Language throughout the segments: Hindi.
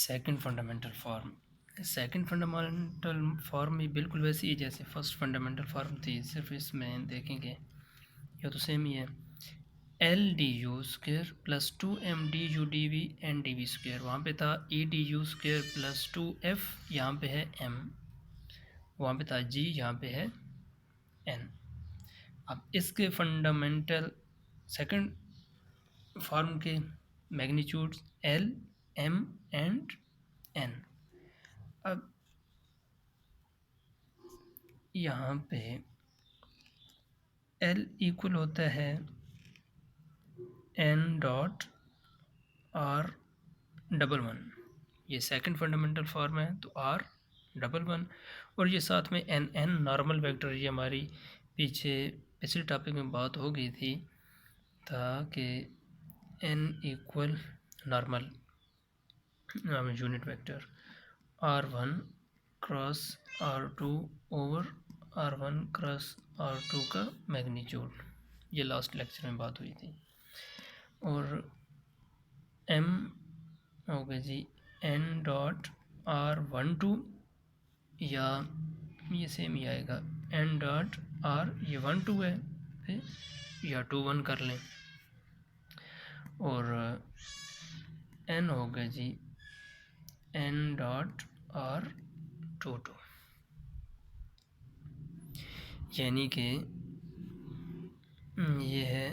Second fundamental form. Second fundamental form भी बिल्कुल वैसी ही जैसे फर्स्ट फंडामेंटल फॉर्म थी, सिर्फ इसमें देखेंगे या तो सेम ही है। L D U square plus 2m du dv N D V square, वहाँ पे था E D U square plus 2f, यहाँ पे है m, वहाँ पे था g, यहाँ पे है n। अब इसके फंडामेंटल सेकंड फॉर्म के magnitude l, m and n। अब यहाँ पे l इक्वल होता है n dot r double one, ये सेकंड फंडामेंटल फॉर्म है तो r डबल वन, और ये साथ में n नॉर्मल वेक्टर, ये हमारी पीछे पिछले टॉपिक में बात हो गई थी कि n equal normal unit vector r1 cross r2 over r1 cross r2 का मैग्नीट्यूड, ये लास्ट लेक्चर में बात हुई थी। और m हो गया जी n डॉट r12, या ये सेम ही आएगा n डॉट r, ये 1 2 है फिर या 2 1 कर लें, और n हो गया जी n डॉट r22, यानी कि ये है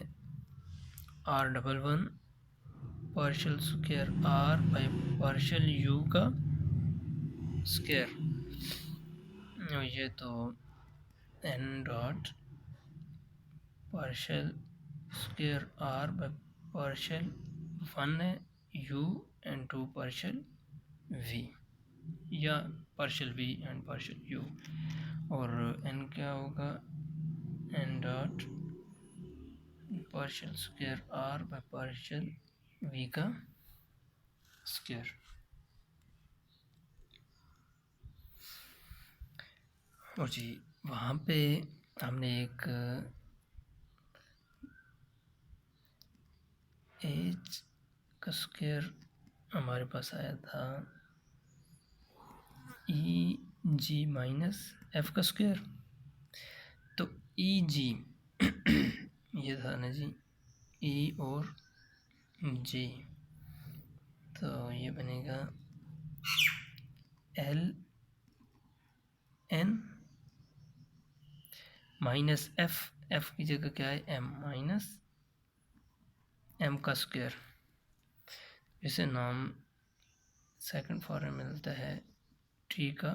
r double one partial square r by partial u का स्क्वायर, और ये तो n dot partial square r by partial 1 है u एंड 2 पार्शल v, या partial v and partial u, और n क्या होगा n dot partial square r by partial v का स्क्वायर। और जी वहाँ पे हमने एक एच का स्क्वायर हमारे पास आया था ई जी माइनस एफ का स्क्वायर, तो ई जी ये था ना जी ई और जी, तो ये बनेगा एल एन माइनस एफ की जगह क्या है एम माइनस एम का स्क्वायर, इसे नाम सेकंड फॉर्म में मिलता है टी का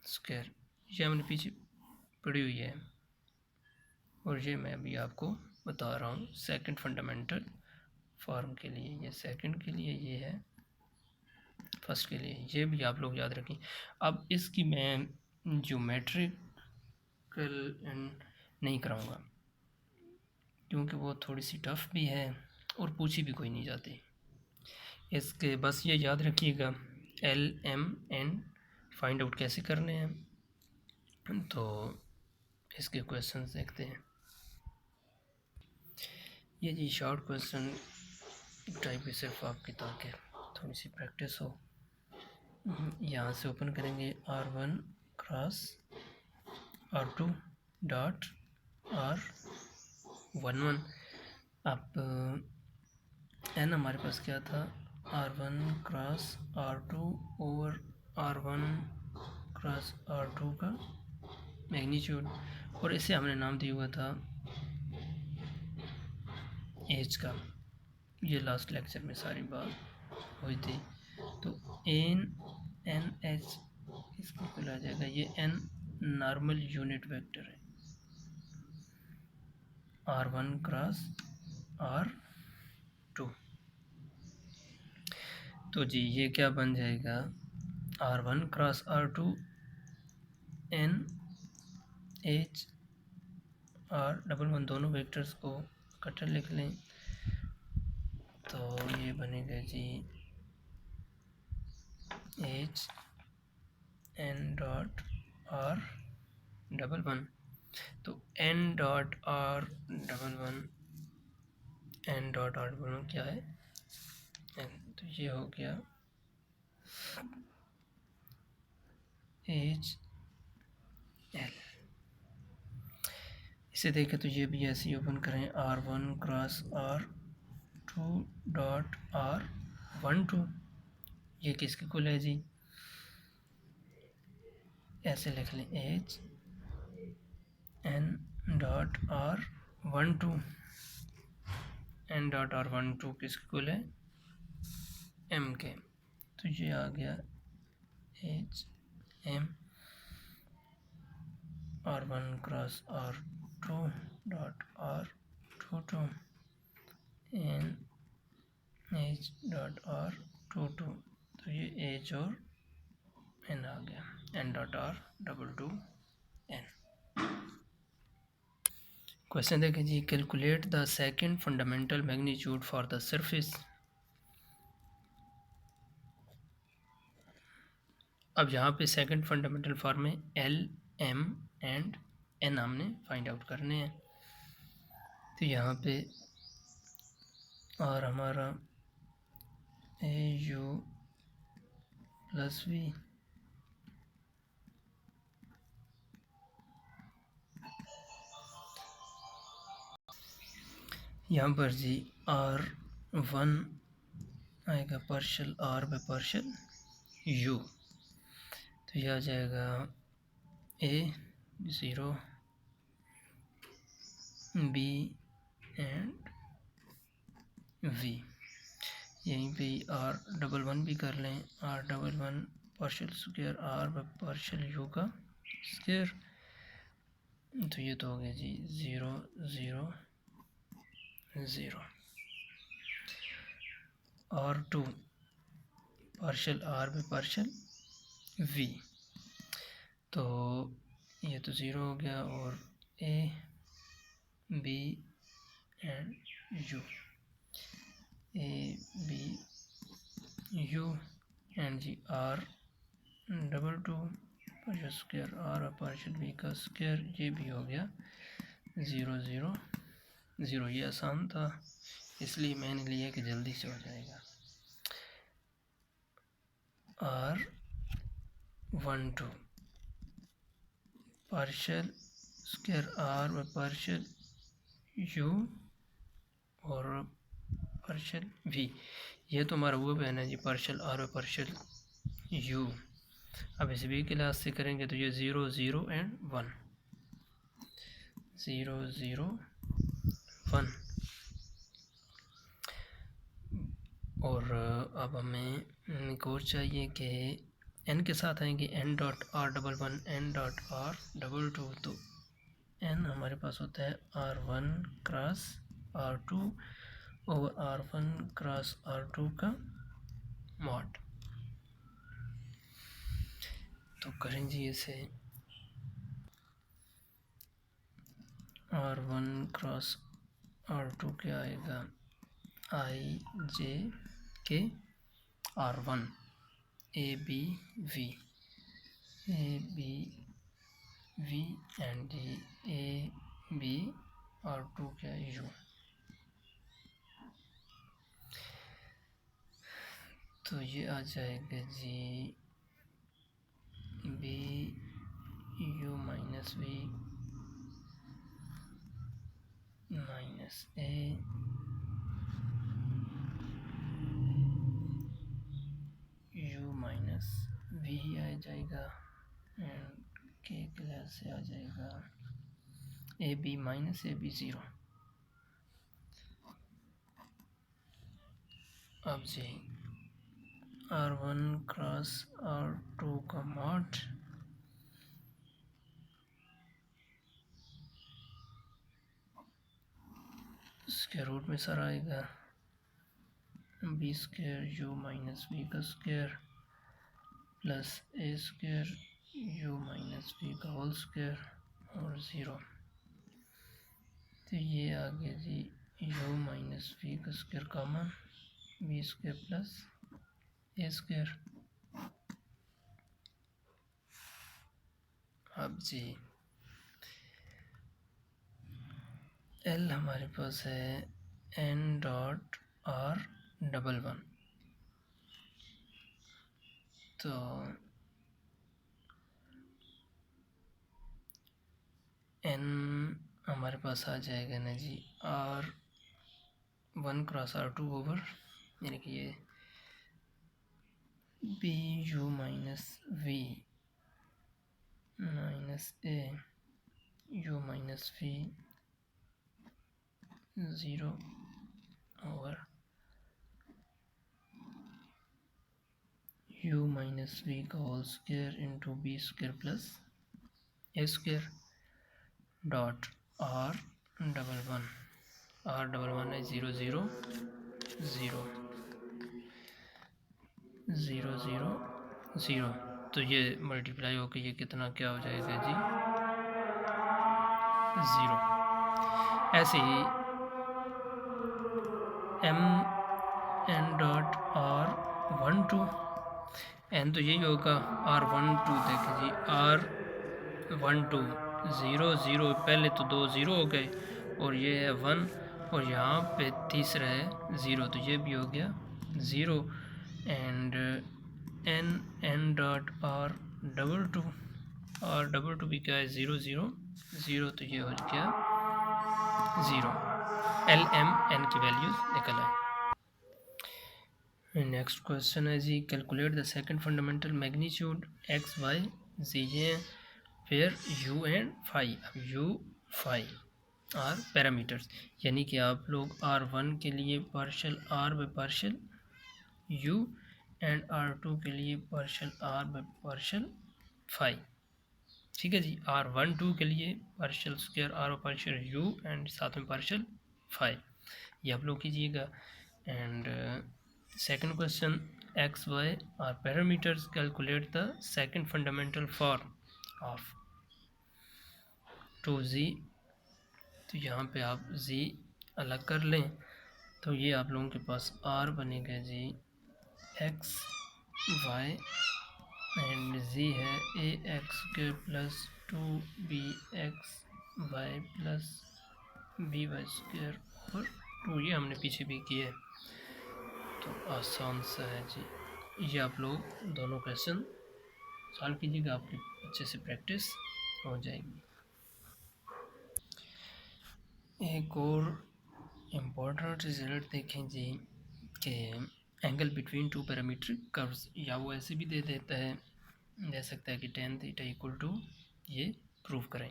स्क्वायर। ये हमने पीछे पढ़ी हुई है, और ये मैं अभी आपको बता रहा हूँ सेकंड फंडामेंटल फॉर्म के लिए, ये सेकंड के लिए ये है, फर्स्ट के लिए ये भी आप लोग याद रखें। अब इसकी मैं ज्योमेट्रिकल नहीं कराऊंगा क्योंकि वो थोड़ी सी टफ भी है और पूछी भी कोई नहीं जाती। इसके बस ये याद रखिएगा L M N find out कैसे करने हैं, तो इसके क्वेश्चंस देखते हैं। ये जी शॉर्ट क्वेश्चन टाइप है, सिर्फ आपकी ताकि थोड़ी सी प्रैक्टिस हो। यहाँ से ओपन करेंगे r1 cross r2 dot r11। अब n हमारे पास क्या था r1 cross r2 over r1 cross r2 का मैग्नीट्यूड, और इसे हमने नाम दिया हुआ था एच का, ये लास्ट लेक्चर में सारी बात हुई थी। तो एन एच इसको खुला जाएगा, ये एन नॉर्मल यूनिट वेक्टर है r1 क्रॉस r2, तो जी ये क्या बन जाएगा r1 cross r2 n h r double one, दोनों वेक्टर्स को इकट्ठा लिख लें, तो ये बनेगा जी h n dot r double one, तो n dot r double one, n dot r double one क्या है n, तो ये हो गया एच एल। इसे देखें तो ये भी ऐसे ही ओपन करें, R1 cross R2 dot R12, ये किसके कुल है जी? ऐसे लिख लें H N dot R12, N dot R12 किसके कुल है? एम के। तो ये आ गया H M R1 cross R2 dot R22 N H dot R22। तो ये एच और एन आ गया, N dot R22 N. Question देखें जी, calculate the second fundamental magnitude for the surface. अब यहाँ पे सेकंड फंडामेंटल फॉर्म में एल, एम एंड एन हमने फाइंड आउट करने हैं। तो यहाँ पे और हमारा ए यू प्लस वी, यहाँ पर जी R1 आएगा partial R by partial U। तो यह आ जाएगा A 0 B एंड V। यहीं पे R11 भी कर लें, R11 partial square R by partial U का स्क्वायर। तो ये तो हो गया जी 0 0 0। R2 partial R by partial V, तो ये तो 0 हो गया, और A B and U, A B U and G R22 partial square R partial V का स्क्वायर, ये भी हो गया 0 0 0। ये आसान था इसलिए मैंने लिया कि जल्दी से हो जाएगा। R12 पार्शल स्क्वायर R व पार्शल U और पार्शल V, ये तो हमारा वो बहन है जी पार्शल R व पार्शल U। अब इस V के लिहाज से करेंगे तो ये 0 0 एंड 1, 0 0 1। और अब हमें एक और चाहिए कि n के साथ आएंगे n dot R11 n dot R22। तो n हमारे पास होता है R1 cross R2 over R1 cross R2 का मॉड। तो करें जी इसे, R1 क्रॉस R2 क्या आएगा, I J K R1 A B V, A B V and A B R2 क्या U। तो ये आ जाएगा जी B U minus V minus A U minus V आ जाएगा, एंड K क्लास से आ जाएगा A B minus A B 0। अब जी R1 क्रॉस R2 का मॉड, स्क्वायर रूट में सर आएगा B square U minus V का square plus A square U minus V का होल स्क्वायर और 0। तो ये आ गया जी U माइनस V का square common, B square plus A square. अब जी L हमारे पास है n डॉट R11, तो n हमारे पास आ जाएगा ना जी R1 क्रॉस R2 ओवर, यानी कि ये B U minus V minus A U minus V 0 over u minus v का whole square into B square plus A square dot R double one है 0 0 0 0 0 0। तो ये मल्टीप्लाई होकर ये कितना क्या हो जाएगा जी 0। ऐसे ही m n dot are 1 2 n तो यही होगा R12 देखें जी R12 0 0, पहले तो 2 0 हो गए और ये है 1 और यहाँ पे तीसरा है 0, तो ये भी हो गया 0 एंड n डॉट R22 भी क्या है 0 0 0, तो ये हो गया 0। L M n की वैल्यूज निकल आए। नेक्स्ट क्वेश्चन है जी calculate the second fundamental magnitude X Y जी ये वेयर यू एंड फाई। अब यू फाई आर पैरामीटर्स, यानी कि आप लोग R1 के लिए partial R by partial U and R2 के लिए partial R by partial phi. ठीक है जी, R12 के लिए partial square R by partial U and साथ में पार्शल फाई, ये आप लोग कीजिएगा। And second question, x y are parameters, calculate the second fundamental form of 2z। तो यहाँ पे आप z अलग कर लें तो ये आप लोगों के पास r बनेगा जी x y एंड z है a x के plus 2bx y plus B Y square और 2, ये हमने पीछे भी किया है तो आसान सा है जी। ये आप लोग दोनों क्वेश्चन सॉल्व कीजिएगा, आपकी अच्छे से प्रैक्टिस हो जाएगी। एक और इम्पोर्टेंट रिजल्ट देखें जी कि angle between to parametric curves, या वो ऐसे भी दे देता है, दे सकता है कि tan थीटा इक्वल टू ये प्रूव करें।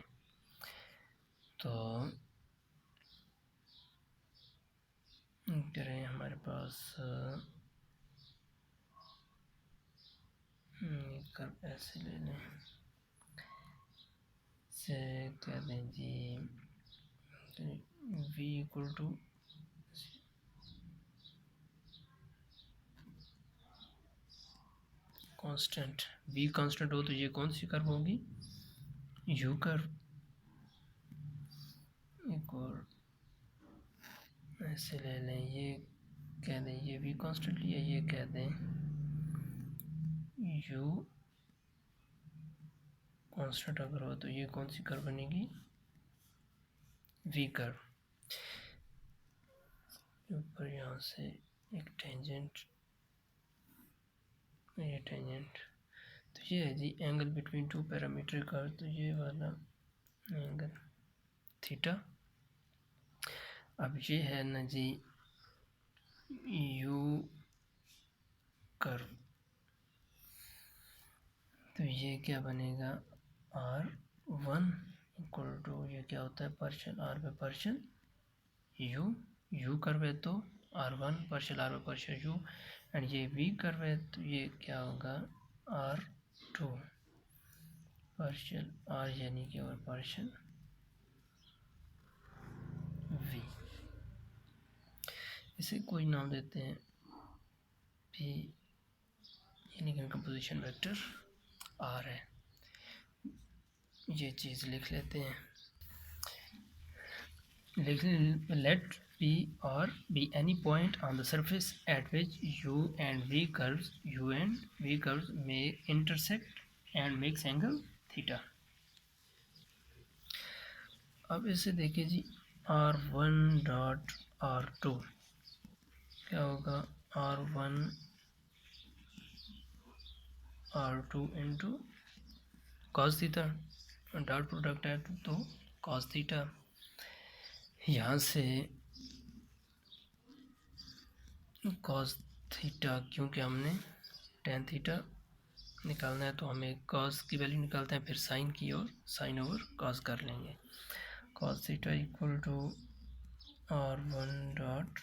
तो करें हमारे पास कर्व ऐसे ले लें से कह दें जी v equal to constant, v constant हो तो ये कौन सी कर्व होगी u कर्व। एक और ऐसे ले लें, ये कह दें ये v कांस्टेंट लिया, ये कह दें u कांस्टेंट अगर हो तो ये कौन सी कर्व बनेगी v कर्व। ऊपर यहाँ से एक टेंजेंट, ये टेंजेंट, तो ये है जी angle between two parameter curve, तो ये वाला एंगल थीटा। अब ये है ना जी u कर्व, तो ये क्या बनेगा R1 इक्वल टू ये क्या होता है partial R by partial u curve है तो R1 partial R by partial u, and ये v कर्व है तो ये क्या होगा R2 पार्शियल R यानी कि और पार्शियल v। इसे कोई नाम देते हैं p, यानी कि इनका पोजीशन वेक्टर R है, ये चीज़ लिख लेते हैं। Let P or be any point on the surface at which u and v curves may intersect and makes angle theta। अब इसे देखिए जी R1 डॉट R2 क्या होगा R1 R2 into cos theta, dot product है तो कॉस थीटा। यहाँ से कॉस थीटा, क्योंकि हमने टेन थीटा निकालना है तो हमें कॉस की वैल्यू निकालते हैं, फिर साइन की और साइन ओवर कॉस कर लेंगे। Cos theta equal to R1 dot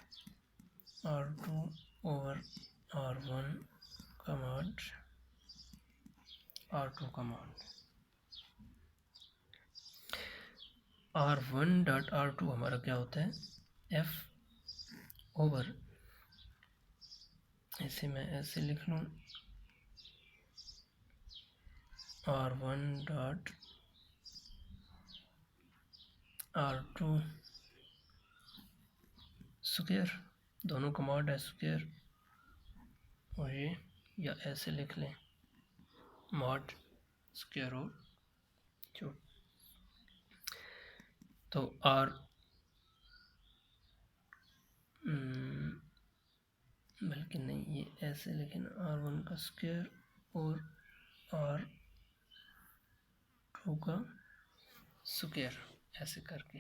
R2 over R1 का मॉड R2 का मॉड। R1 डॉट R2 हमारा क्या होता है, F ओवर, इसे मैं ऐसे लिख लूँ, R1 डॉट R2 स्क्वायर, दोनों का मॉड है स्क्वायर, और ये या ऐसे लिख लें मॉड स्क्वायर और जो, तो R बल्कि नहीं, ये ऐसे लेकिन R1 का स्क्वायर और R2 का स्क्वायर, ऐसे करके।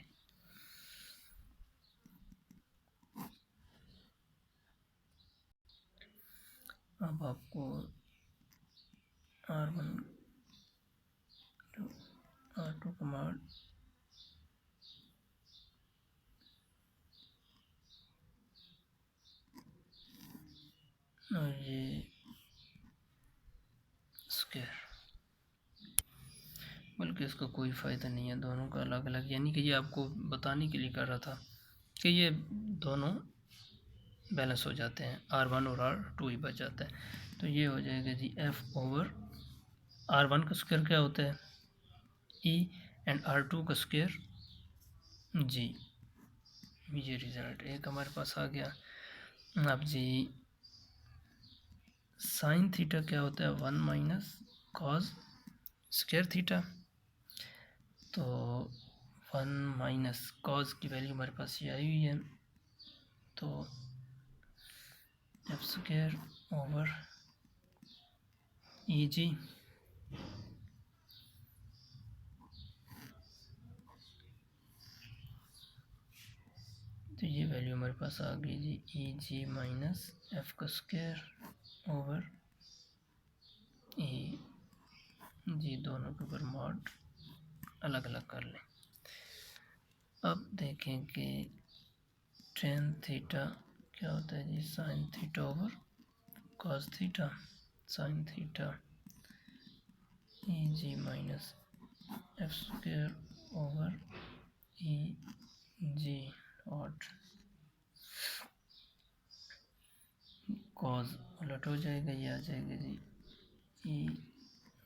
अब आपको R1 R2 का मॉड और ये स्क्वायर, बल्कि इसका कोई फ़ायदा नहीं है, दोनों का अलग अलग, यानी कि ये आपको बताने के लिए कर रहा था कि ये दोनों बैलेंस हो जाते हैं, R1 और R2 ही बच जाता है। तो ये हो जाएगा जी F ओवर R1 का स्क्वायर क्या होता है E एंड R2 का स्क्वायर G। ये रिजल्ट एक हमारे पास आ गया। अब जी साइन थीटा क्या होता है, 1 माइनस कॉस स्क्वायर थीटा, तो 1 माइनस कॉस की वैल्यू हमारे पास ये आई हुई है, तो एफ स्क्वायर ओवर ई जी, तो ये वैल्यू हमारे पास आ गई जी ई जी माइनस एफ का स्क्वायर ओवर ई जी, दोनों के ऊपर मॉड अलग अलग कर लें। अब देखें कि टेन थीटा क्या होता है जी, sine theta over cos theta, sine theta E G minus F square over E G और कॉज उलट हो जाएगा, ये आ जाएगा जी ई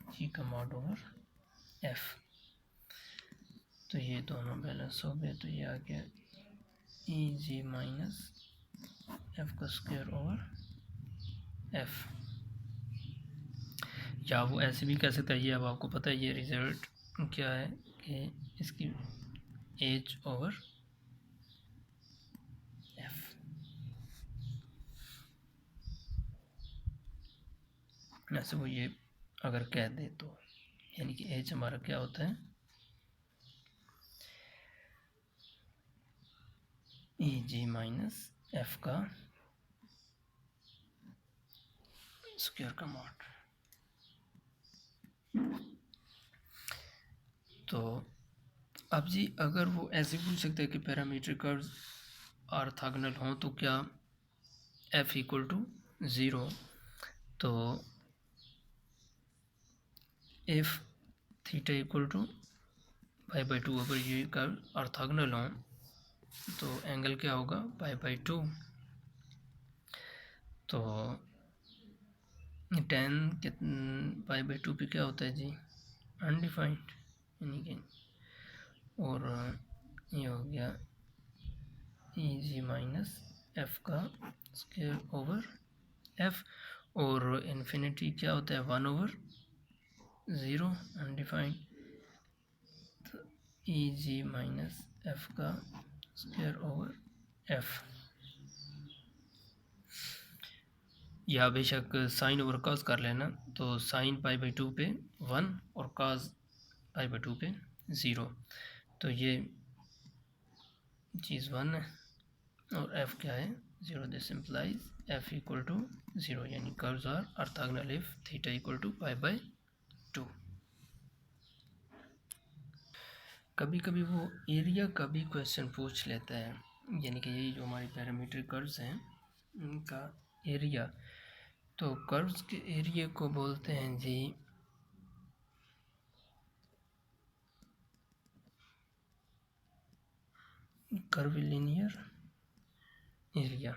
जी का मॉड ओवर एफ, तो ये दोनों बैलेंस हो गए, तो ये आ गया ई जी माइनस एफ का स्क्वायर ओवर एफ, या वो ऐसे भी कह सकता है, ये अब आपको पता है ये रिजल्ट क्या है कि इसकी एज ओवर एफ, ऐसे वो ये अगर कह दे तो, यानी कि एच हमारा क्या होता है ई जी माइनस एफ का स्क्वायर का मॉड। तो अब जी अगर वो ऐसे पूछ सकते हैं कि पैरामीट्रिक कर्व्स ऑर्थोगोनल हों तो क्या एफ इक्वल टू ज़ीरो, तो if theta equal to pi by two, अगर ये कर्व ऑर्थोगोनल हों तो एंगल क्या होगा पाई बाई टू, तो टेन पाई बाई टू पे क्या होता है जी अनडिफाइंड, यानी कि, और ये हो गया ई जी माइनस एफ का स्क्वायर ओवर एफ, और इन्फिनिटी क्या होता है 1 ओवर ज़ीरो अनडिफाइंड, तो ई जी माइनस एफ का स्क्वायर ओवर एफ। या बेशक साइन ओवर कॉस कर लेना, तो साइन पाई बाई 2 पे 1 और कॉस पाई बाई 2 पे 0, तो ये चीज़ 1 है और f क्या है 0। This implies f equal to 0, यानी curves are orthogonal if theta equal to pi by 2। कभी कभी वो एरिया का भी क्वेश्चन पूछ लेता है, यानी कि यही जो हमारी पैरामीट्रिक कर्व्स हैं उनका एरिया। तो कर्व्स के एरिया को बोलते हैं जी कर्विलिनियर एरिया।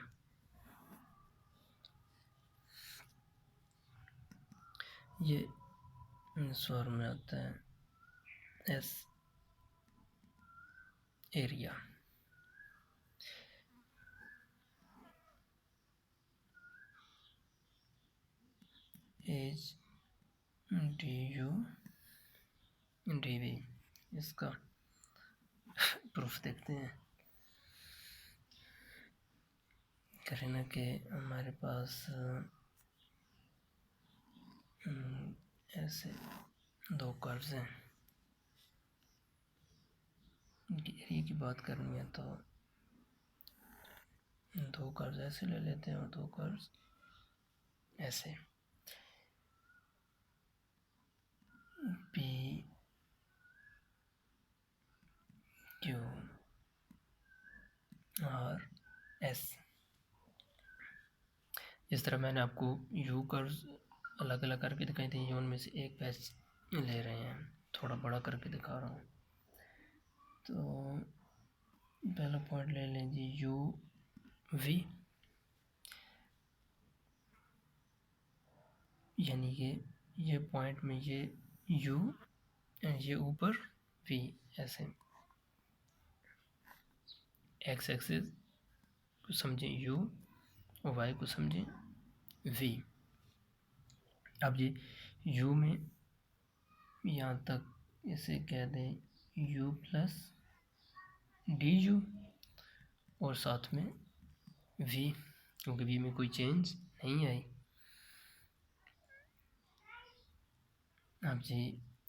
ये स्वर में आता है S area. H D U D V, इसका प्रूफ देखते हैं। करें ना कि हमारे पास ऐसे दो कर्व्स हैं, इनकी एरिया की बात करनी है तो दो कर्व्स ऐसे ले लेते हैं और दो कर्व्स ऐसे। P Q R S. इस तरह मैंने आपको यू कर्व्स अलग अलग करके दिखाई थी, उनमें से एक पैच ले रहे हैं, थोड़ा बड़ा करके दिखा रहा हूँ। तो पहला पॉइंट ले लें जी यू वी, यानी कि ये पॉइंट में ये यू एंड ये ऊपर वी, ऐसे एक्स एक्सिस को समझें यू और वाई को समझें वी। अब ये यू में यहाँ तक इसे कह दें यू प्लस डी यू और साथ में वी, क्योंकि वी में कोई चेंज नहीं आई। अब जी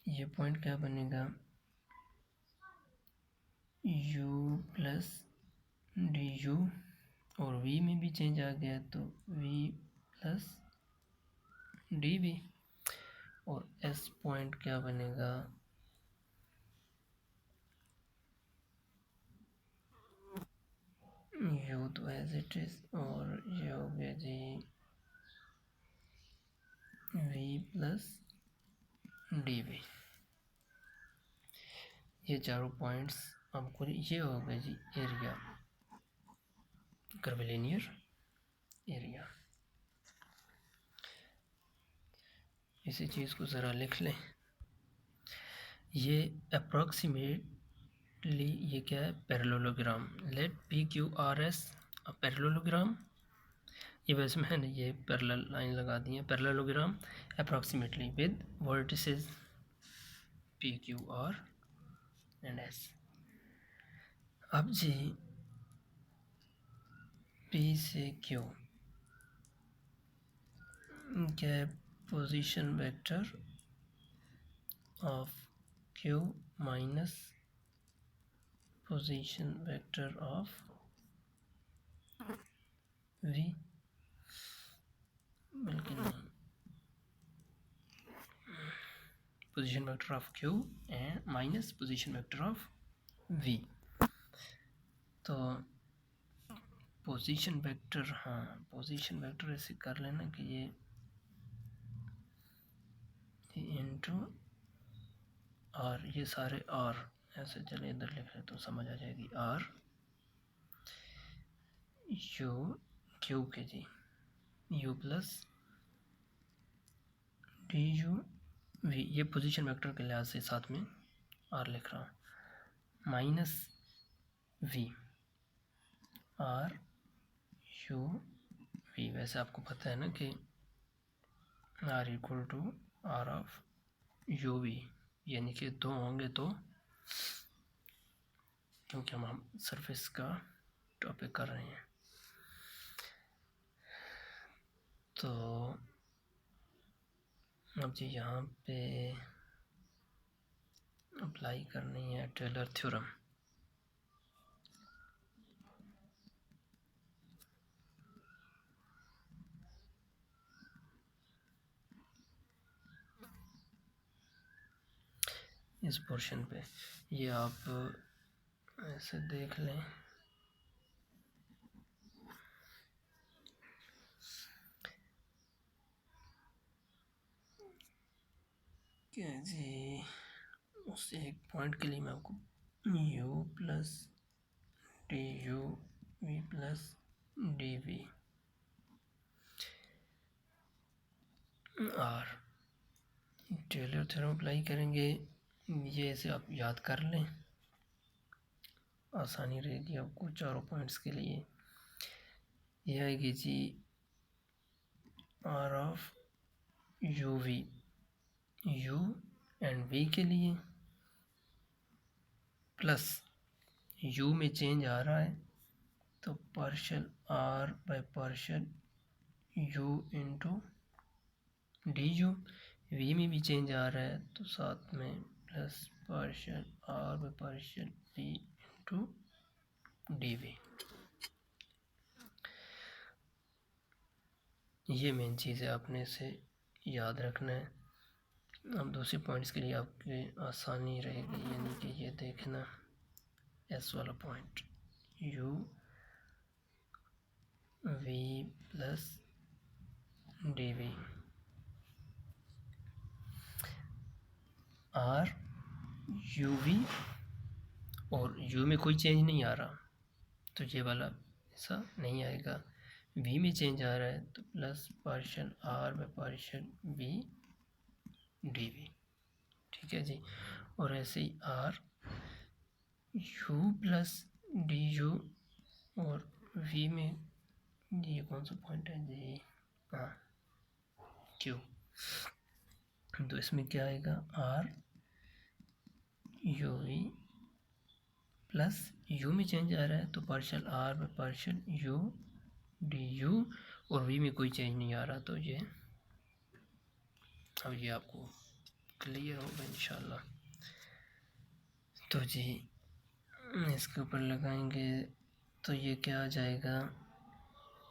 ये पॉइंट क्या बनेगा यू प्लस डी यू और वी में भी चेंज आ गया तो वी प्लस डी वी, और एस पॉइंट क्या बनेगा यू तो एज इट इज, और ये हो गया जी वी प्लस डी वी। ये चारों पॉइंट्स आपको, ये हो गया जी एरिया, कर्विलिनियर एरिया। इसी चीज़ को ज़रा लिख लें। ये अप्रॉक्सीमेटली ये क्या है parallelogram. Let P Q R S a parallelogram. ये वैसे मैंने ये पैरेलल लाइन लगा दी है, parallelogram approximately with vertices P Q R and S. अब जी पी से क्यू क्या है position vector of Q minus position vector of V, बल्कि नहीं, position vector of Q and minus position vector of V. तो पोजीशन वेक्टर, हाँ पोजीशन वेक्टर ऐसे कर लेना कि ये इंटू आर, ये सारे आर ऐसे, चले इधर लिख रहे तो समझ आ जाएगी। आर यू क्यू के G U plus D U V, ये पोजीशन वेक्टर के लिहाज से साथ में आर लिख रहा हूँ, minus V R U V. वैसे आपको पता है ना कि R equal to R of U V, यानी कि दो होंगे तो, क्योंकि हम सरफेस का टॉपिक कर रहे हैं। तो अब जी यहाँ पे अप्लाई करनी है टेलर थ्योरम। इस पोर्शन पे ये आप ऐसे देख लें क्या जी, उस एक पॉइंट के लिए मैं आपको u plus D U V plus D V R Taylor theorem apply करेंगे। ये ऐसे आप याद कर लें, आसानी रहेगी आपको चारों पॉइंट्स के लिए। ये आएगी जी R of U V, U and V के लिए, प्लस यू में चेंज आ रहा है तो partial R by partial U into D U, V में भी चेंज आ रहा है तो साथ में plus partial R by partial V into D V. ये मेन चीज़ है, आपने इसे याद रखना है। अब दूसरे पॉइंट्स के लिए आपकी आसानी रहेगी, यानी कि ये देखना एस वाला point U V plus D V R U V, और यू में कोई चेंज नहीं आ रहा तो ये वाला ऐसा नहीं आएगा। वी में चेंज आ रहा है तो plus partial R by partial V D V. ठीक है जी। और ऐसे ही R U plus D U, और वी में ये कौन सा पॉइंट है जी, हाँ क्यू, तो इसमें क्या आएगा R U V plus U में चेंज आ रहा है तो partial R by partial U D U, और वी में कोई चेंज नहीं आ रहा तो ये अब ये आपको क्लियर होगा इंशाल्लाह। तो जी इसके ऊपर लगाएंगे तो ये क्या आ जाएगा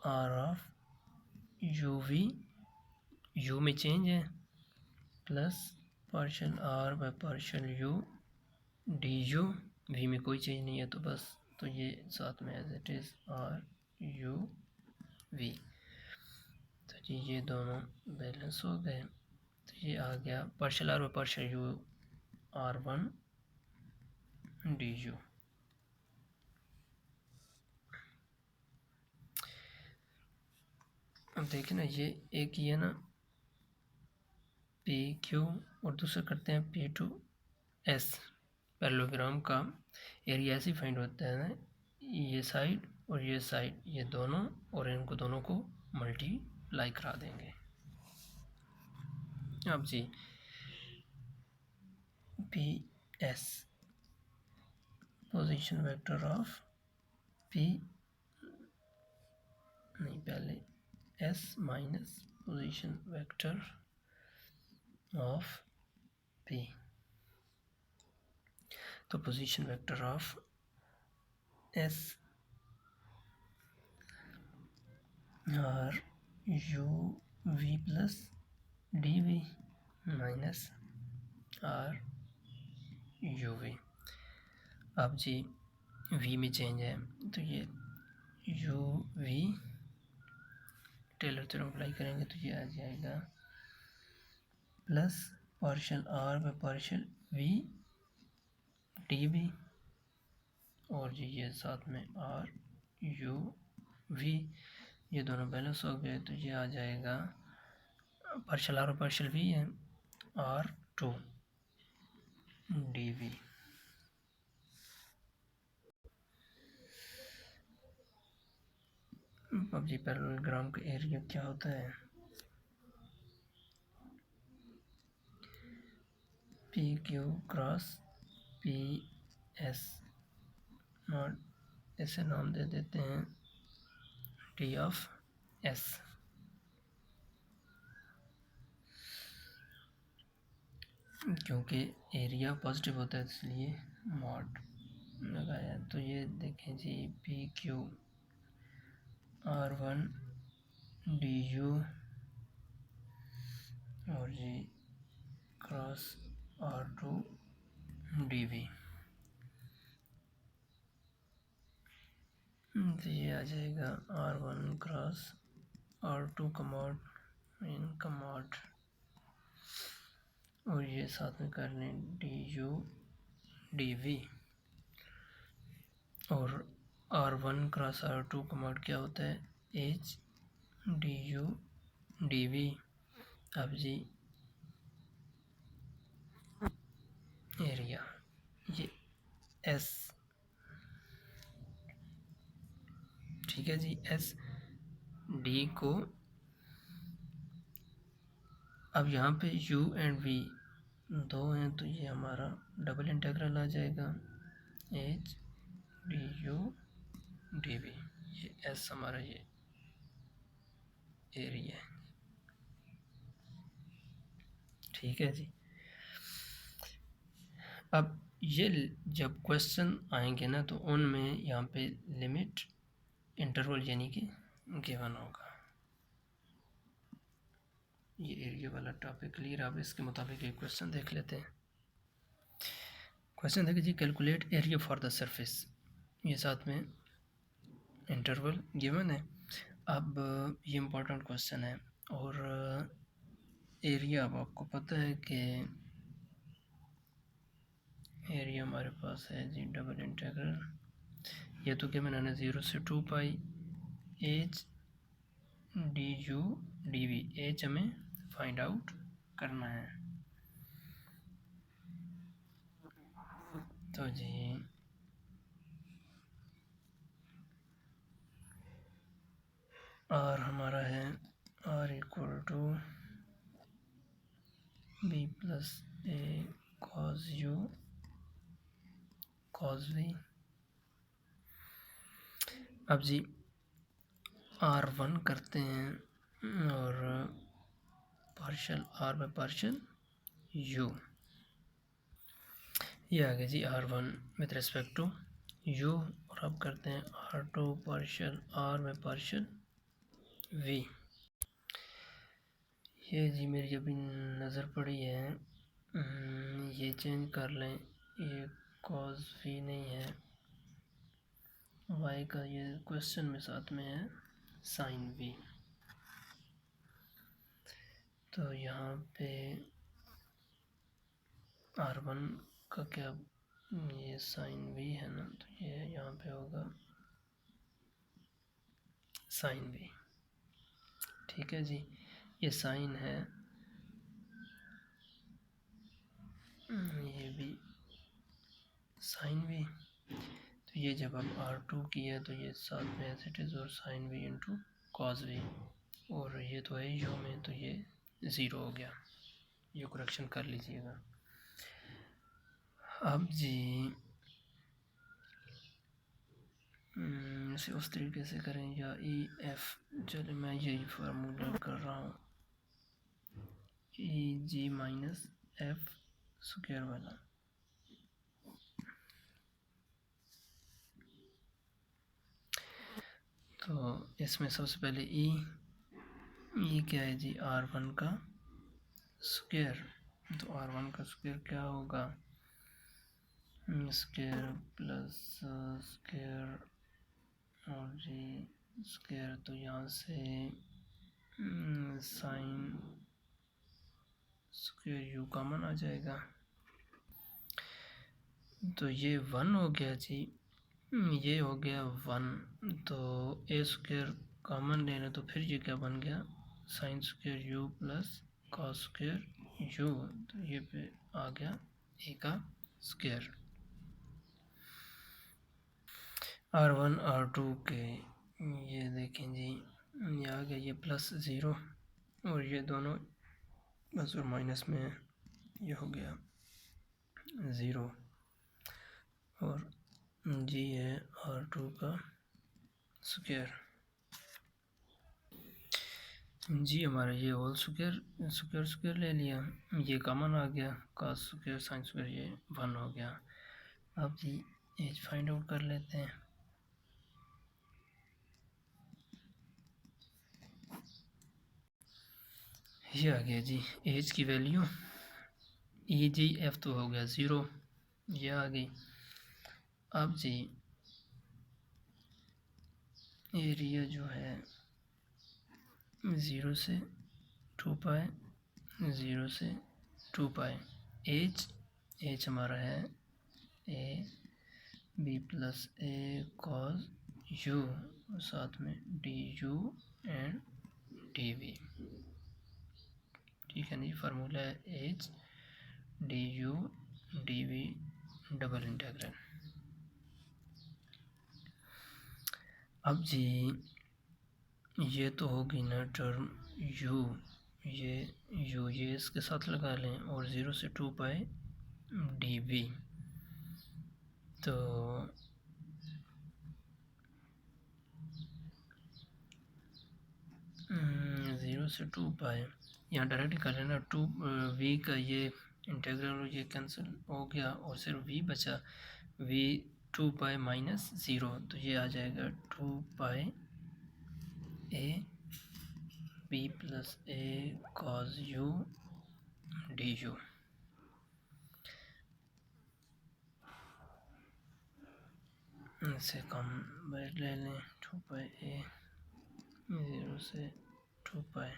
R of U V, U में चेंज है, plus partial R by partial U D U, V में कोई चेंज नहीं है तो बस, तो ये साथ में as it is R U V. तो जी ये दोनों बैलेंस हो गए, तो ये आ गया partial R by partial U R one D U. अब देखिए ना, ये एक ये ना पी क्यू और दूसरा करते हैं पी टू एस। पैरेललोग्राम का एरिया ऐसे फाइंड होता है ना, ये साइड और ये साइड, ये दोनों, और इनको दोनों को मल्टीप्लाई करा देंगे। अब जी P S position vector of P, नहीं पहले S minus position vector of P, तो position vector of S R U V plus D V minus R U V. अब जी वी में चेंज है तो ये U V Taylor theorem apply करेंगे तो ये आ जाएगा plus partial R by partial V D V, और जी ये साथ में आर यू वी, ये दोनों बैलेंस हो गए तो ये आ जाएगा पार्शियल आर और पार्शियल वी है आर टू डी वी। अब जी पैरेललोग्राम का एरिया क्या होता है, P Q cross P S, not ऐसे नाम दे देते हैं टी ऑफ एस। क्योंकि एरिया पॉजिटिव होता है इसलिए मॉड लगाया। तो ये देखें जी, पी क्यू R1 DU और जी क्रॉस R2 DV। तो ये आ जाएगा R1 क्रॉस R2 का मॉड इनका मॉड, और ये साथ में कर लें DU DV। और R1 क्रॉस R2 का मॉड क्या होता है, H DU DV। अब जी एरिया ये S, ठीक है जी, S D को अब यहाँ पे U एंड V दो हैं तो ये हमारा डबल इंटीग्रल आ जाएगा H DU DV। ये S हमारा ये एरिया है, ठीक है जी। अब ये जब क्वेश्चन आएंगे ना तो उनमें यहाँ पे लिमिट इंटरवल यानी कि गिवन होगा। ये एरिया वाला टॉपिक क्लियर। अब इसके मुताबिक एक क्वेश्चन देख लेते हैं। क्वेश्चन देखिए जी, calculate area for the surface, ये साथ में इंटरवल गिवन है। अब ये इम्पोर्टेंट क्वेश्चन है और एरिया अब आपको पता है कि एरिया हमारे पास है जी डबल इंटीग्रल, ये तो क्या मैंने 0 से 2 pi H DU DV। H हमें फाइंड आउट करना है। तो जी R हमारा है R equal to B plus A cos U cos V। अब जी R1 करते हैं और partial R by partial U, ये आ गया जी R1 with respect to U। और अब करते हैं R2 partial R by partial V। ये जी मेरी अभी नज़र पड़ी है, ये चेंज कर लें, ये cos V नहीं है, y का ये क्वेश्चन में साथ में है sin V। तो यहाँ पे R1 का क्या, ये sin V है ना, तो ये यहाँ पे होगा sin V, ठीक है जी। ये sin है, ये भी sin V। तो ये जब हम R2 किया तो ये साथ में एज इट इज़ और sin V into cos V, और ये तो है U में तो ये 0 हो गया, ये करेक्शन कर लीजिएगा। अब जी इसे उस तरीके से करें या EF, चलो मैं यही फार्मूला कर रहा हूँ, EG माइनस F स्क्वायर वाला। तो इसमें सबसे पहले E क्या है जी, R1 का स्क्वायर। तो R1 का स्क्वायर क्या होगा, स्क्वायर प्लस स्क्वायर और जी स्क्वायर, तो यहाँ से साइन स्क्वायर U कॉमन आ जाएगा। तो ये 1 हो गया जी, ये हो गया 1। तो ए स्क्वायर कॉमन लेना तो फिर ये क्या बन गया, sine square U plus cos square U। तो ये पे आ गया ए का स्क्वायर। R1 R2 के ये देखें जी, ये आ गया ये प्लस 0 और ये दोनों प्लस और माइनस में ये हो गया 0, और जी है R2 का स्क्वायर। जी हमारा ये होल स्क्वायर स्क्वायर स्क्वायर ले लिया, ये कॉमन आ गया, cos स्क्वायर sin स्क्वायर ये 1 हो गया। अब जी एज फाइंड आउट कर लेते हैं। ये आ गया जी एज की वैल्यू, ई जी एफ तो हो गया 0, ये आ गई। अब जी एरिया जो है 0 से 2 पाए, 0 से 2 पाए, एच एच हमारा है A B plus A cos U, साथ में D U and D V. ठीक है नहीं, फार्मूला है H D U D V double integral. अब जी ये तो होगी ना टर्म यू, ये इसके साथ लगा लें, और 0 से 2 पाए डी वी, तो 0 से 2 पाए यहाँ डायरेक्ट कर लेना, 2 वी का ये इंटीग्रल ये कैंसिल हो गया और सिर्फ वी बचा, वी 2 पाए माइनस 0, तो ये आ जाएगा 2 pi A B plus A cos U D U. इसे कम बैठ ले लें, 2 पाए ए 0 से 2 पाए,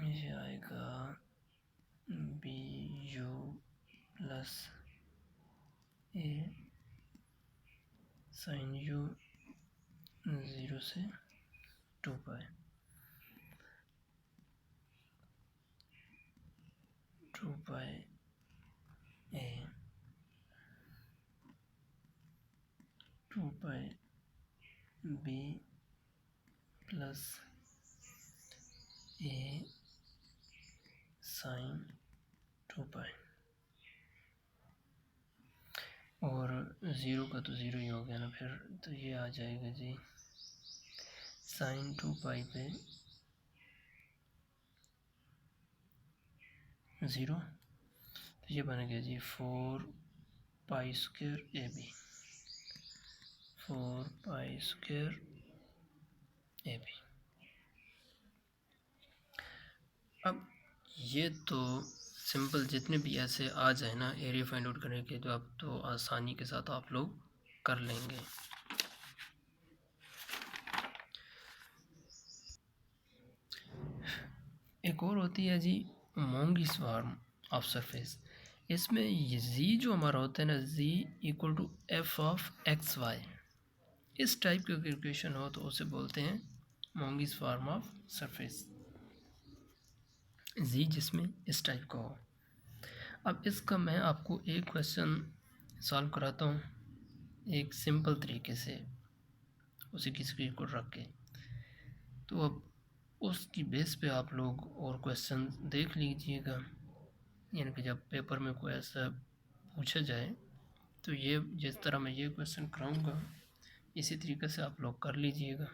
ये आएगा B U plus A sine U 0 से 2 पाए, 2 पाए ए 2 पाए बी प्लस ए साइन 2 पाए, और 0 का तो 0 ही हो गया ना फिर, तो ये आ जाएगा जी साइन 2 पाई पे 0, तो ये बन गया जी 4 pi square A B, 4 pi square A B. अब ये तो सिंपल जितने भी ऐसे आ जाए ना एरिया फाइंड आउट करने के, तो अब तो आसानी के साथ आप लोग कर लेंगे। एक और होती है जी मोंगिस फॉर्म ऑफ सरफेस, इसमें ये जी जो हमारा होता है ना, जी equal to F of X Y, इस टाइप का इक्वेशन हो तो उसे बोलते हैं मोंगिस फॉर्म ऑफ सरफेस, जी जिसमें इस टाइप का हो। अब इसका मैं आपको एक क्वेश्चन सॉल्व कराता हूँ एक सिंपल तरीके से, उसी की स्क्रीन को रख के, तो अब उसकी बेस पे आप लोग और क्वेश्चन देख लीजिएगा, यानी कि जब पेपर में कोई ऐसा पूछा जाए तो ये जिस तरह मैं ये क्वेश्चन कराऊंगा इसी तरीके से आप लोग कर लीजिएगा।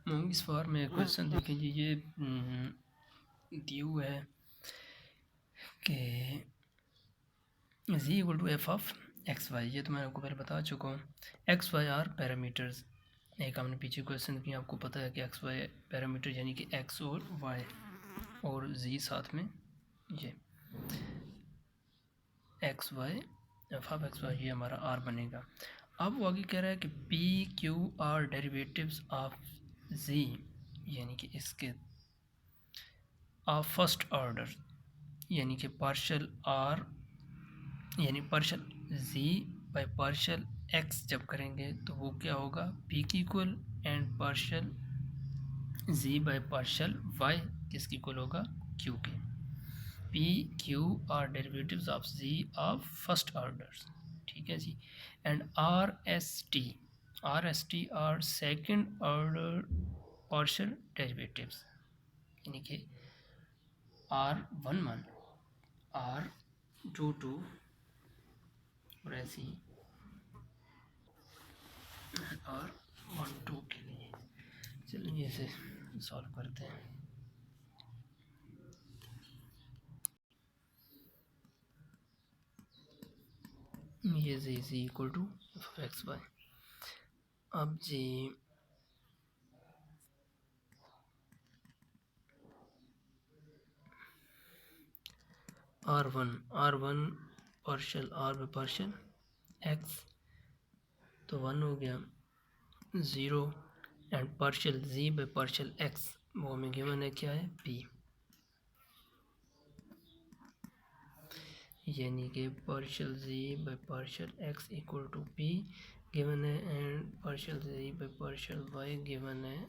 मोंगिस फॉर्म में क्वेश्चन देखें जी, ये दिया हुआ है कि z equal to F of X Y, ये तो मैं आपको पहले बता चुका हूँ। एक्स वाई आर पैरामीटर्स, एक हमने पीछे क्वेश्चन किया, आपको पता है कि एक्स वाई पैरामीटर यानी कि एक्स और वाई, और z साथ में ये X Y F of X Y, ये हमारा आर बनेगा। अब वो आगे कह रहा है कि P Q R derivatives of z, यानी कि इसके ऑफ फर्स्ट ऑर्डर, यानी कि पार्शल आर यानी partial z by partial x जब करेंगे तो वो क्या होगा p की equal, and partial z by partial y किसकी इक्वल होगा q के। p q are derivatives of z of first order, ठीक है जी। And r s t are second order partial derivatives, यानी कि R11 R22 और ऐसे ही R12 के लिए। चलिए इसे सॉल्व करते हैं। ये z is equal to X Y. अब जी R1 पार्शियल R में पार्शियल x, तो 1 हो गया 0, and partial z by partial x, वो हमें गिवन है क्या है p, यानी कि partial z by partial x equal to p given है, and partial z by partial y given है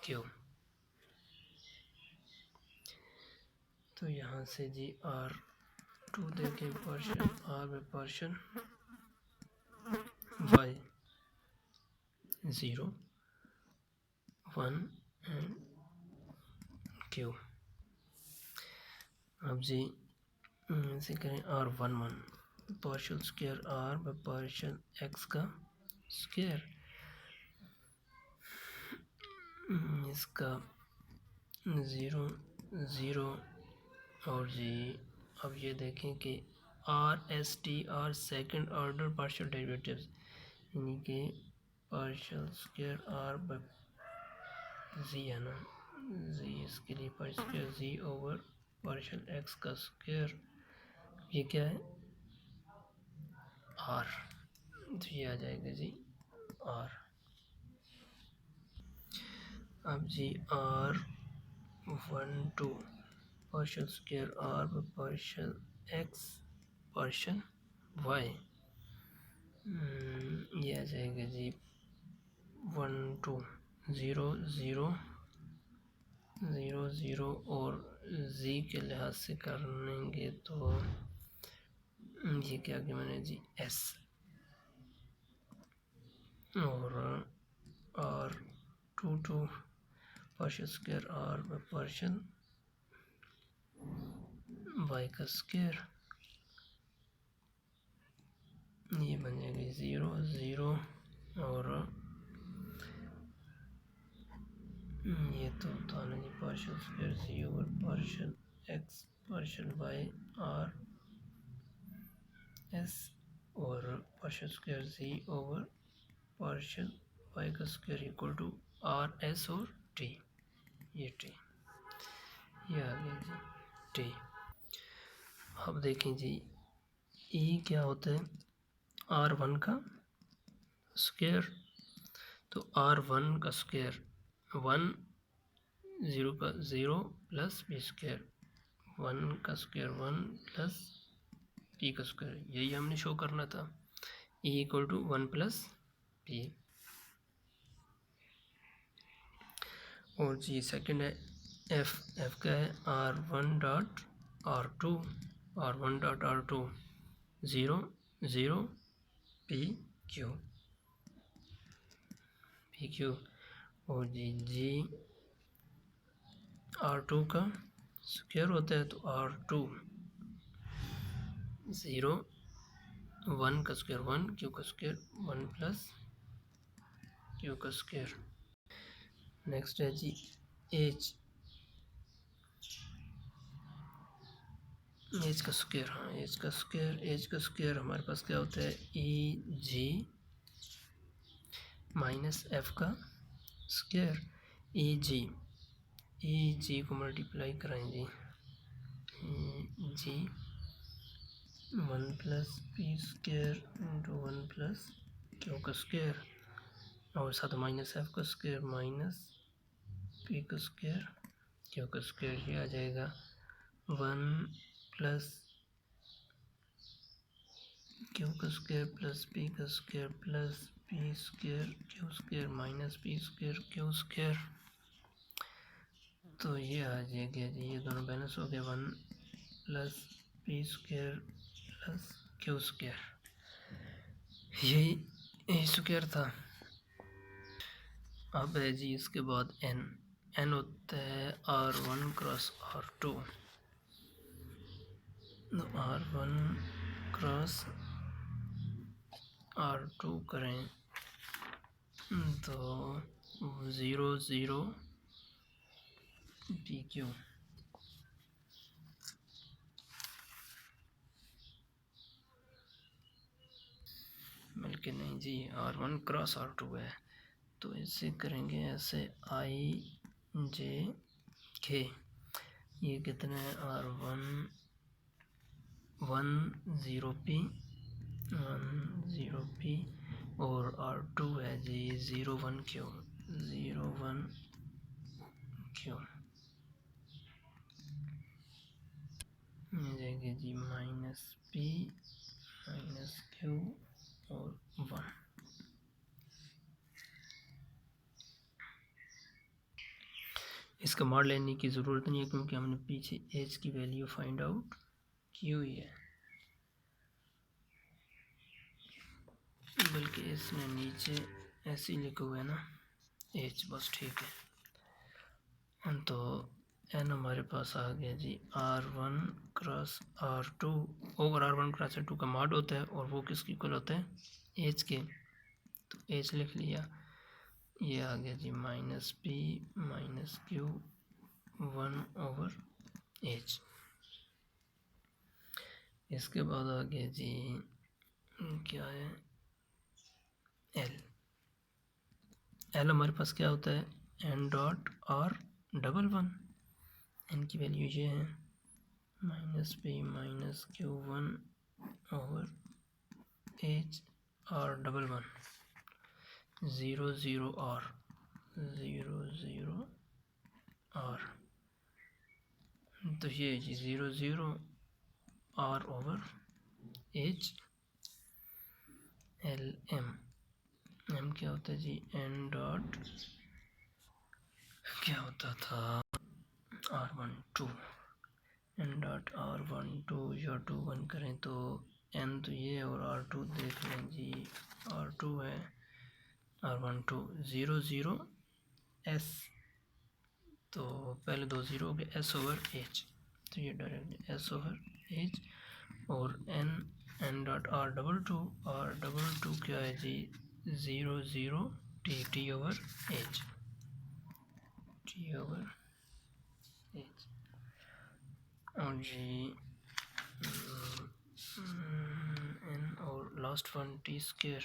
q। तो यहाँ से जी R2 देखें, partial R by partial y 0 1 and q। अब जी इसे करें R11 partial square R by partial x का स्क्वायर, इसका 0 0 और जी अब ये देखें कि R second order partial derivatives, यानी कि partial square R by z है ना, z इसके लिए partial square z over partial x का स्क्वायर, ये क्या है R, तो ये आ जाएगा जी R। अब जी R12 partial square R by partial x partial y, ये आ जाएगा जी 1 2 0 0 0 0, और z के लिहाज से करेंगे तो ये क्या कि मैंने जी s, और R22 partial square R by partial y का स्क्वायर, ये बन जाएगी 0 0, और ये तो था ना जी partial square z over partial x partial y R s, और partial square z over partial y का square equal to R s और t, ये t, ये आ गया जी t। अब देखें जी e क्या होता है R1 का स्क्वायर, तो R1 का स्क्वायर 1 0 का 0 प्लस बी स्क्वायर, 1 का स्क्वायर 1 प्लस पी का स्क्वायर, यही हमने शो करना था, e equal to 1 plus P. और जी सेकंड है f का है R1 dot R2 0 0 P Q, और जी R2 का स्क्वायर होता है, तो R2 0 1 का स्क्वायर 1 क्यू का स्क्वायर 1 प्लस क्यू का स्क्वायर। नेक्स्ट है जी एच का स्क्वायर, हाँ एच का स्क्वायर हमारे पास क्या होता है ई जी माइनस एफ का स्क्वायर, ई जी को मल्टीप्लाई कराएंगे जी 1 plus P square into 1 plus Q का स्क्वायर, और साथ माइनस एफ का स्क्वायर माइनस पी का स्क्वायर क्यू का स्क्वायर, ये आ जाएगा 1 प्लस क्यू का स्क्वायर प्लस पी का square plus P square Q square minus P square Q square, तो ये आ जाएगा जी, ये दोनों बैलेंस हो गया 1 plus P square plus Q square, यही स्क्वायर था। अब है जी इसके बाद एन होता है R1 क्रॉस R2, तो R1 क्रॉस R2 करें तो 0 0 PQ, बल्कि नहीं जी R1 क्रॉस R2 है, तो इसे करेंगे ऐसे IJK, ये कितने हैं R1 10P 10P और R2 है जी 01Q 01Q, जाएंगे जी -P -Q और 1। इसका मॉड लेने की ज़रूरत नहीं है क्योंकि हमने पीछे एच की वैल्यू फाइंड आउट की हुई है, बल्कि इसने नीचे ऐसे ही लिखा हुआ है ना एच, बस ठीक है। तो एन हमारे पास आ गया जी R1 cross R2 over R1 cross R2 का मॉड होता है और वो किसकी इक्वल होता है एच के, तो एच लिख लिया, ये आ गया जी -P -Q 1/H। इसके बाद आ गया जी क्या है एल हमारे पास क्या होता है N dot R double one, N की वैल्यू ये है -P -Q 1/H R double one 0 0 R 0 0 R, तो ये जी 0 0 R/H एल एम क्या होता है जी एन डॉट क्या होता था R12 एन डॉट R12 या 2 1 करें तो एन तो ये और R2 देख लें जी R2 है R12 0 0 S, तो पहले 2 0 हो गए S/H, तो ये डायरेक्ट S/H और एन डॉट R22 क्या है जी 0 0 T/H और जी एन और last one T square,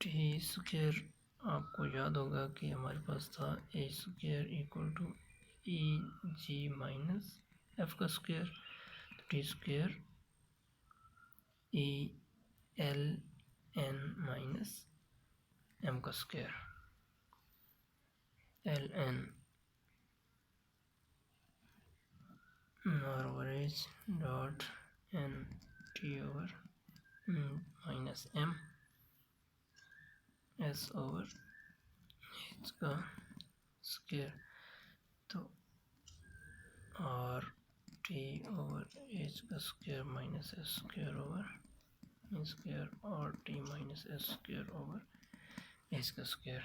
T square आपको याद होगा कि हमारे पास था A square equal to EG minus F का स्क्वायर, तो T square ELN minus M का square LN R/H dot N T over minus M S/H का स्क्वायर, तो RT/H का square minus S square over square RT minus S square over H का स्क्वायर,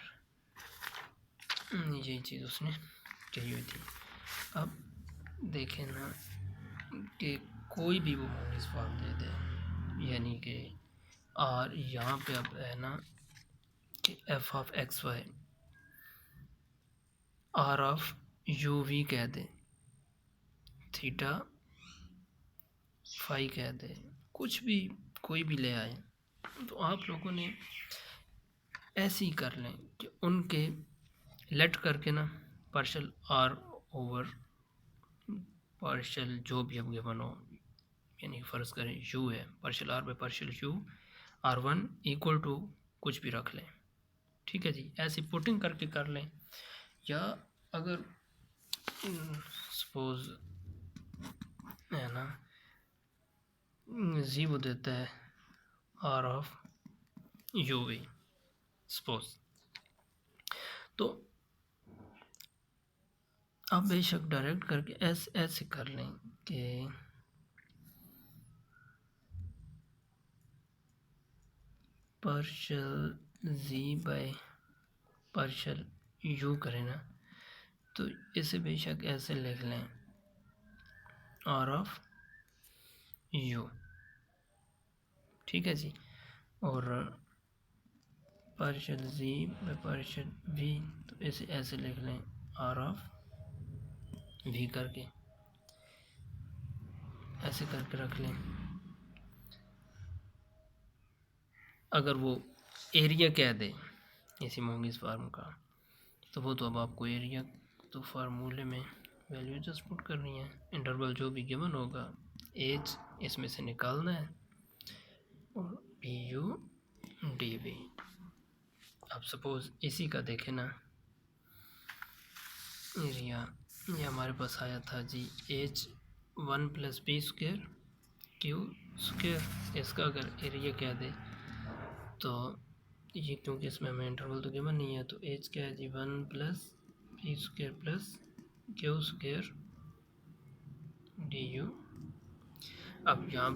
यही चीज़ उसने कही हुई थी। अब देखें ना कि कोई भी वो मोनिस फॉर्म दे दे, यानी कि R यहाँ पे अब है ना कि f(x, y) R(u,v) कह दे, थीटा फाई कह दे, कुछ भी कोई भी ले आए, तो आप लोगों ने ऐसे ही कर लें कि उनके लेट करके ना पार्शल R ओवर पार्शल जो भी अब गिवन हो, यानी फ़र्ज़ करें u है partial R by partial u R1 equal to कुछ भी रख लें, ठीक है जी, ऐसी पुटिंग करके कर लें। या अगर सपोज है ना जी वो देता है R(u,v) सपोज, तो आप बेशक डायरेक्ट करके ऐसे कर लें कि partial z by partial you करें ना, तो इसे बेशक ऐसे लिख लें आर ऑफ यू, ठीक है जी। और partial z by partial we, तो इसे ऐसे लिख लें आर ऑफ वी करके, ऐसे करके रख लें। अगर वो एरिया कह दे इसी मोंगिस फार्म का, तो वो तो अब आपको एरिया तो फार्मूले में वैल्यू जस्ट पुट करनी है, इंटरवल जो भी गिवन होगा एज इसमें से निकालना है, और पी यू डी वी। अब सपोज इसी का देखें ना एरिया, ये हमारे पास आया था जी H 1 + B square Q square. इसका अगर एरिया कह दे तो ये, क्योंकि इसमें हमें इंटरवल तो गिवन नहीं है, तो एच क्या है जी 1 + B square + Q square D U. अब यहाँ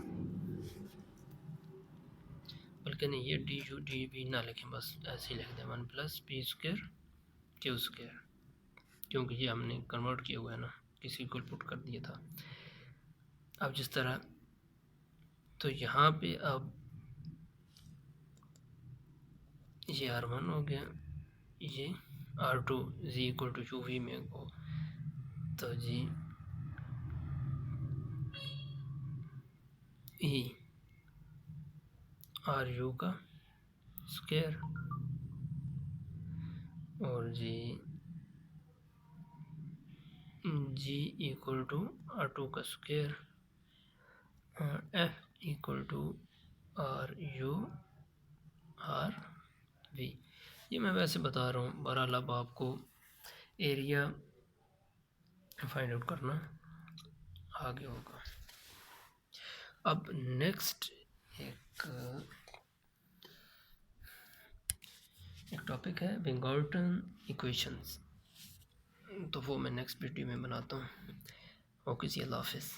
बल्कि नहीं, ये डी यू डी वी ना लिखें, बस ऐसे ही लिख दें 1 + बी स्क्वायर क्यू स्क्वायर, क्योंकि ये हमने कन्वर्ट किया हुआ है ना, किसी को पुट कर दिया था। अब जिस तरह, तो यहाँ पे अब ये R1 हो गया, ये R2 जी इक्वल टू यू वी में हो, तो जी ई आर यू का स्क्वायर और जी जी इक्वल टू R2 का square, F equal to R U R V. ये मैं वैसे बता रहा हूँ, बहरहाल अब आपको एरिया फाइंड आउट करना आगे होगा। अब नेक्स्ट एक टॉपिक है बिंगॉर्टन इक्वेशंस, तो वो मैं नेक्स्ट वीडियो में बनाता हूँ। ओके जी, अल्लाह हाफिज़।